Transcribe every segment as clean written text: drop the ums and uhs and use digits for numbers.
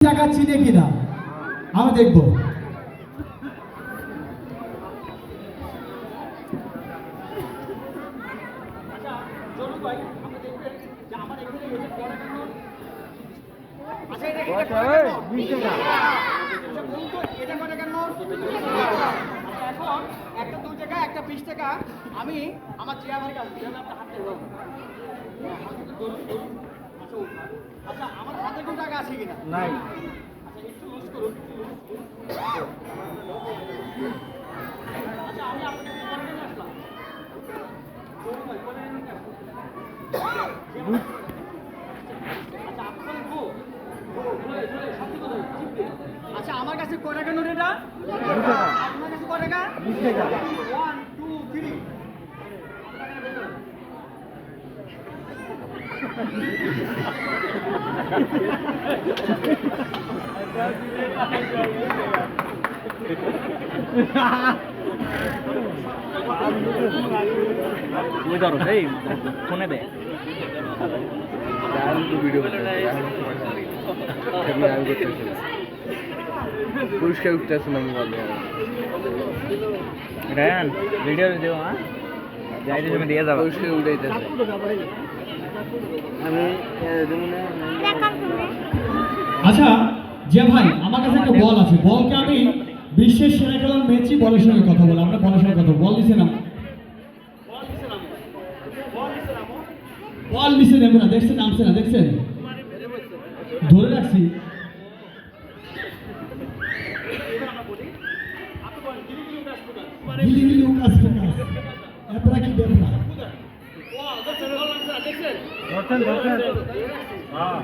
টাকা চিনে কিনা আমরা দেখবো। একটা 2 টাকা একটা 20 টাকা আমি আমার চেয়ারের কাছে আচ্ছা আমার হাতে কোন টাকা আছে কিনা নাই। আচ্ছা একটু লুজ করুন। আচ্ছা আমি আপনাকে পরে নিয়ে আসলাম। আচ্ছা আমার কাছে কয় টাকা নোট এটা? আপনার কাছে কয় টাকা? 20 টাকা। 1 2 3 ফোনে দে ভিডিও পুরস্কার উঠতে আসুন আমি রায়ান ভিডিও দেবো হ্যাঁ যাইতে তুমি দিয়ে যাবো পুরস্কার উঠাইতেছে আমি আচ্ছা যে ভাই আমার কাছে একটা বল আছে, বলকে আমি বিশ্বের সেরা খেলার ম্যাচই বলের সঙ্গে কথা বলে, আমরা বলের সঙ্গে কথা বল দিছে না, বল দিছে নেব না, দেখছেন নামছে না, দেখছেন ধরে রাখছি। গিলি গিলি উকাস ফোকাস এবরা কি বেবরা ধরছেন ধরছেন হ্যাঁ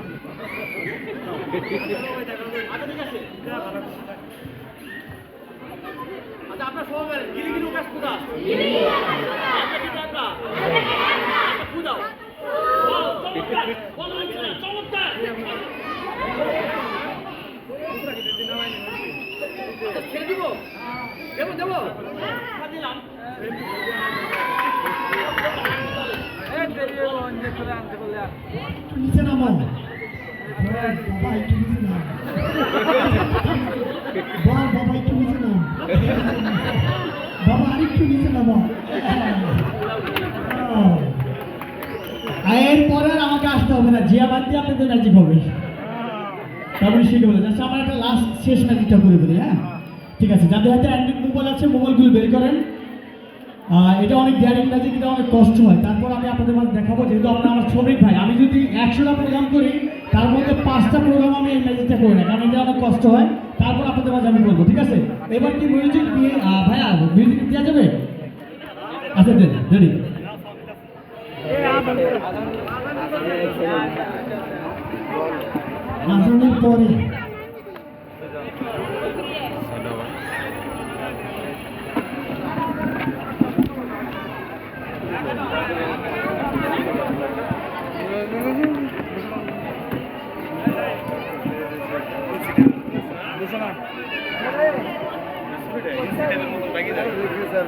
আচ্ছা আপনার সবাই বলেন গিলি গিলি উকাস পুদা আপনি কি টাকা পুদাও চমৎকার ছেড়ে দিব দেবো দেবো দিলাম নিচে নামো বাবা, একটু নিচে নাম বাবা, একটু নিচে নাম বাবা, আরেকটু নিচে নামো। এর পরে আর আমাকে আসতে হবে না, জিয়া বাদ দিয়ে আপনাদের ম্যাজিক হবে, তারপরে শিখে বলে যাচ্ছে। আমার একটা লাস্ট শেষ ম্যাজিকটা করে বলি, হ্যাঁ ঠিক আছে। যাদের হাতে অ্যান্ড্রয়েড মোবাইল আছে মোবাইলগুলো বের করেন। এটা অনেক ড্যারিং ম্যাজিক, এটা অনেক কষ্ট হয়, তারপর আমি আপনাদের মাঝে দেখাবো। যেহেতু আপনারা আমার শ্রমিক ভাই, আমি যদি 100টা প্রোগ্রাম করি তার মধ্যে 5টা প্রোগ্রাম আমি এই ম্যাজিকটা করি না, কারণ এটা অনেক কষ্ট হয়। তারপর আপনাদের মাঝে আমি বলবো, ঠিক আছে? এবার কি মিউজিক দিয়ে ভাইয়া মিউজিক দেওয়া যাবে? আচ্ছা দেন, রেডি। আজানের পরে স্যার